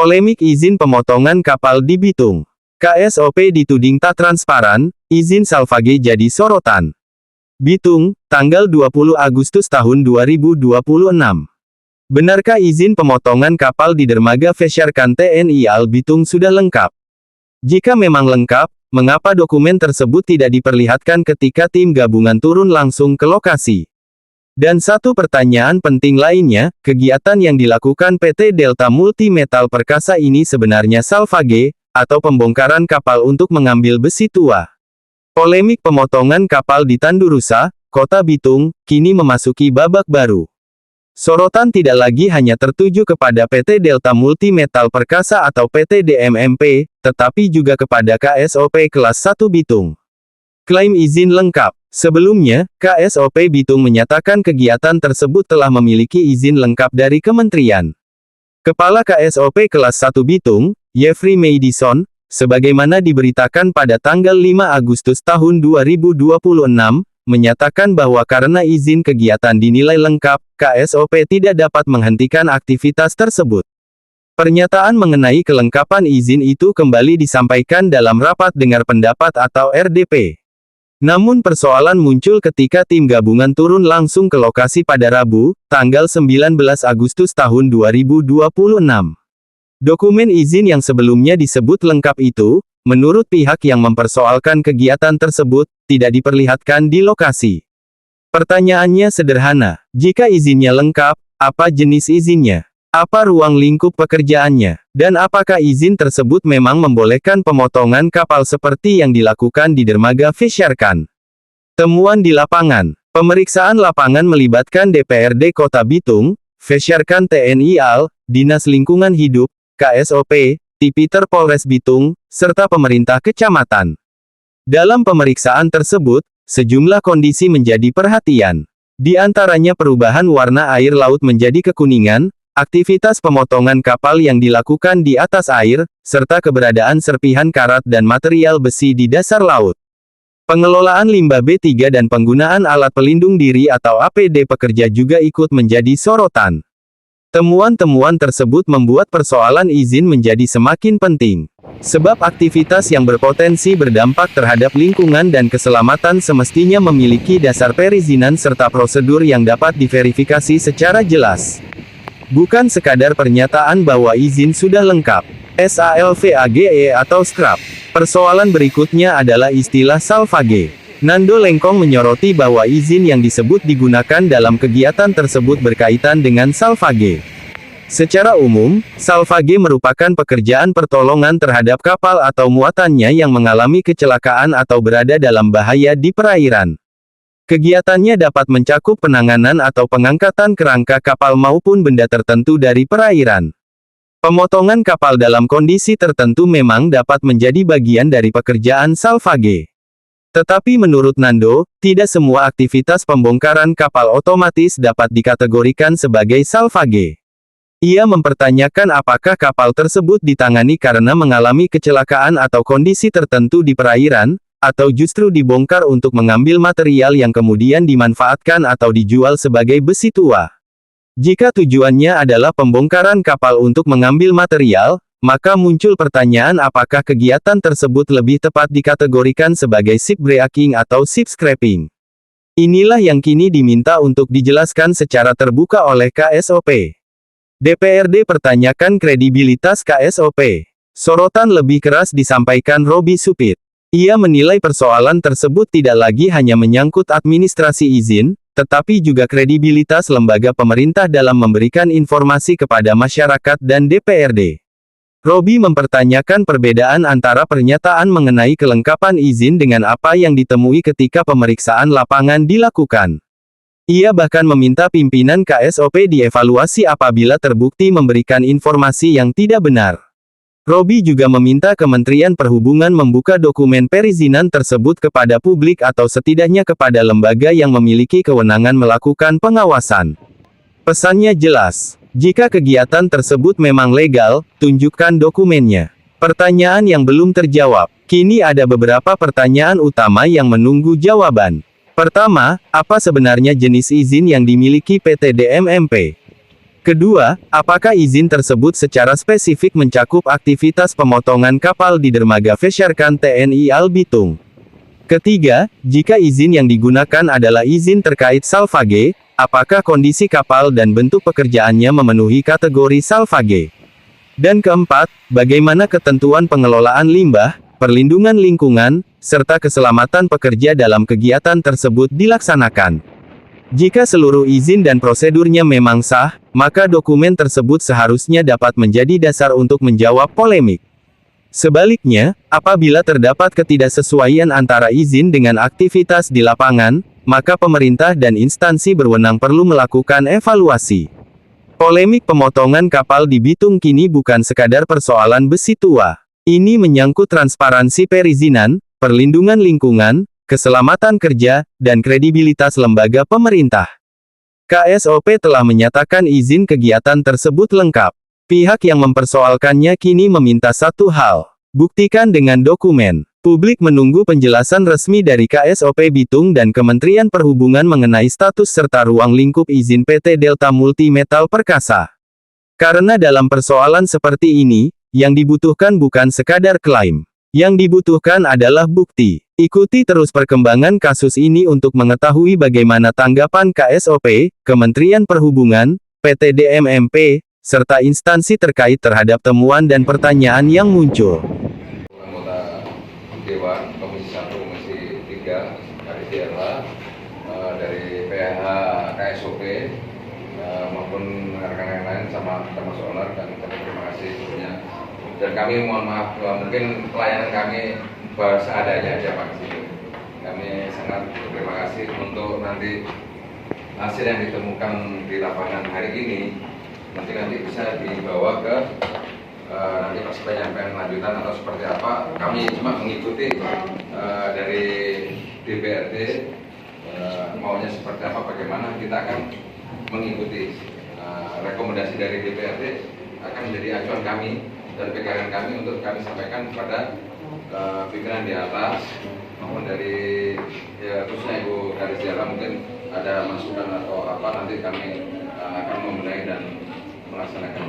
Polemik izin pemotongan kapal di Bitung. KSOP dituding tak transparan, izin Salvage jadi sorotan. Bitung, tanggal 20 Agustus tahun 2026. Benarkah izin pemotongan kapal di dermaga Fecharkan TNI AL Bitung sudah lengkap? Jika memang lengkap, mengapa dokumen tersebut tidak diperlihatkan ketika tim gabungan turun langsung ke lokasi? Dan satu pertanyaan penting lainnya, kegiatan yang dilakukan PT Delta Multi Metal Perkasa ini sebenarnya salvage, atau pembongkaran kapal untuk mengambil besi tua. Polemik pemotongan kapal di Tandurusa, Kota Bitung, kini memasuki babak baru. Sorotan tidak lagi hanya tertuju kepada PT Delta Multi Metal Perkasa atau PT DMMP, tetapi juga kepada KSOP kelas 1 Bitung. Klaim izin lengkap. Sebelumnya, KSOP Bitung menyatakan kegiatan tersebut telah memiliki izin lengkap dari kementerian. Kepala KSOP kelas 1 Bitung, Jeffrey Madison, sebagaimana diberitakan pada tanggal 5 Agustus tahun 2026, menyatakan bahwa karena izin kegiatan dinilai lengkap, KSOP tidak dapat menghentikan aktivitas tersebut. Pernyataan mengenai kelengkapan izin itu kembali disampaikan dalam rapat dengar pendapat atau RDP. Namun persoalan muncul ketika tim gabungan turun langsung ke lokasi pada Rabu, tanggal 19 Agustus tahun 2026. Dokumen izin yang sebelumnya disebut lengkap itu, menurut pihak yang mempersoalkan kegiatan tersebut, tidak diperlihatkan di lokasi. Pertanyaannya sederhana, jika izinnya lengkap, apa jenis izinnya? Apa ruang lingkup pekerjaannya? Dan apakah izin tersebut memang membolehkan pemotongan kapal seperti yang dilakukan di dermaga Fecharkan? Temuan di lapangan. Pemeriksaan lapangan melibatkan DPRD Kota Bitung, Fecharkan TNI AL, Dinas Lingkungan Hidup, KSOP, Tipiter Polres Bitung, serta pemerintah kecamatan. Dalam pemeriksaan tersebut, sejumlah kondisi menjadi perhatian. Di antaranya perubahan warna air laut menjadi kekuningan, aktivitas pemotongan kapal yang dilakukan di atas air, serta keberadaan serpihan karat dan material besi di dasar laut. Pengelolaan limbah B3 dan penggunaan alat pelindung diri atau APD pekerja juga ikut menjadi sorotan. Temuan-temuan tersebut membuat persoalan izin menjadi semakin penting. Sebab aktivitas yang berpotensi berdampak terhadap lingkungan dan keselamatan semestinya memiliki dasar perizinan serta prosedur yang dapat diverifikasi secara jelas. Bukan sekadar pernyataan bahwa izin sudah lengkap. SALVAGE atau scrap. Persoalan berikutnya adalah istilah salvage. Nando Lengkong menyoroti bahwa izin yang disebut digunakan dalam kegiatan tersebut berkaitan dengan salvage. Secara umum, salvage merupakan pekerjaan pertolongan terhadap kapal atau muatannya yang mengalami kecelakaan atau berada dalam bahaya di perairan. Kegiatannya dapat mencakup penanganan atau pengangkatan kerangka kapal maupun benda tertentu dari perairan. Pemotongan kapal dalam kondisi tertentu memang dapat menjadi bagian dari pekerjaan salvage. Tetapi menurut Nando, tidak semua aktivitas pembongkaran kapal otomatis dapat dikategorikan sebagai salvage. Ia mempertanyakan apakah kapal tersebut ditangani karena mengalami kecelakaan atau kondisi tertentu di perairan, atau justru dibongkar untuk mengambil material yang kemudian dimanfaatkan atau dijual sebagai besi tua. Jika tujuannya adalah pembongkaran kapal untuk mengambil material, maka muncul pertanyaan apakah kegiatan tersebut lebih tepat dikategorikan sebagai shipbreaking atau ship scrapping. Inilah yang kini diminta untuk dijelaskan secara terbuka oleh KSOP. DPRD pertanyakan kredibilitas KSOP. Sorotan lebih keras disampaikan Robi Supit. Ia menilai persoalan tersebut tidak lagi hanya menyangkut administrasi izin, tetapi juga kredibilitas lembaga pemerintah dalam memberikan informasi kepada masyarakat dan DPRD. Robi mempertanyakan perbedaan antara pernyataan mengenai kelengkapan izin dengan apa yang ditemui ketika pemeriksaan lapangan dilakukan. Ia bahkan meminta pimpinan KSOP dievaluasi apabila terbukti memberikan informasi yang tidak benar. Robi juga meminta Kementerian Perhubungan membuka dokumen perizinan tersebut kepada publik atau setidaknya kepada lembaga yang memiliki kewenangan melakukan pengawasan. Pesannya jelas, jika kegiatan tersebut memang legal, tunjukkan dokumennya. Pertanyaan yang belum terjawab, kini ada beberapa pertanyaan utama yang menunggu jawaban. Pertama, apa sebenarnya jenis izin yang dimiliki PT DMMP? Kedua, apakah izin tersebut secara spesifik mencakup aktivitas pemotongan kapal di dermaga Vesharkan TNI Al Bitung? Ketiga, jika izin yang digunakan adalah izin terkait salvage, apakah kondisi kapal dan bentuk pekerjaannya memenuhi kategori salvage? Dan keempat, bagaimana ketentuan pengelolaan limbah, perlindungan lingkungan, serta keselamatan pekerja dalam kegiatan tersebut dilaksanakan? Jika seluruh izin dan prosedurnya memang sah, maka dokumen tersebut seharusnya dapat menjadi dasar untuk menjawab polemik. Sebaliknya, apabila terdapat ketidaksesuaian antara izin dengan aktivitas di lapangan, maka pemerintah dan instansi berwenang perlu melakukan evaluasi. Polemik pemotongan kapal di Bitung kini bukan sekadar persoalan besi tua. Ini menyangkut transparansi perizinan, perlindungan lingkungan, keselamatan kerja, dan kredibilitas lembaga pemerintah. KSOP telah menyatakan izin kegiatan tersebut lengkap. Pihak yang mempersoalkannya kini meminta satu hal: buktikan dengan dokumen. Publik menunggu penjelasan resmi dari KSOP Bitung dan Kementerian Perhubungan mengenai status serta ruang lingkup izin PT Delta Multi Metal Perkasa. Karena dalam persoalan seperti ini, yang dibutuhkan bukan sekadar klaim. Yang dibutuhkan adalah bukti. Ikuti terus perkembangan kasus ini untuk mengetahui bagaimana tanggapan KSOP, Kementerian Perhubungan, PT DMMP, serta instansi terkait terhadap temuan dan pertanyaan yang muncul. Anggota Dewan Komisi 1, Komisi 3, KDDLA, dari PH KSOP, maupun rekan yang lain, sama termasuk owner, dan terima kasih sebelumnya. Dan kami mohon maaf, mungkin pelayanan kami seadanya aja Pak Sini. Kami sangat berterima kasih untuk nanti hasil yang ditemukan di lapangan hari ini nanti bisa dibawa ke nanti pas penyampaian lanjutan atau seperti apa. Kami cuma mengikuti dari DPRD maunya seperti apa, bagaimana kita akan mengikuti rekomendasi dari DPRD akan menjadi acuan kami dan pegangan kami untuk kami sampaikan kepada pimpinan di atas maupun dari khususnya Ibu Kadis Diara, mungkin ada masukan atau apa, nanti kami akan membenahi dan melaksanakan.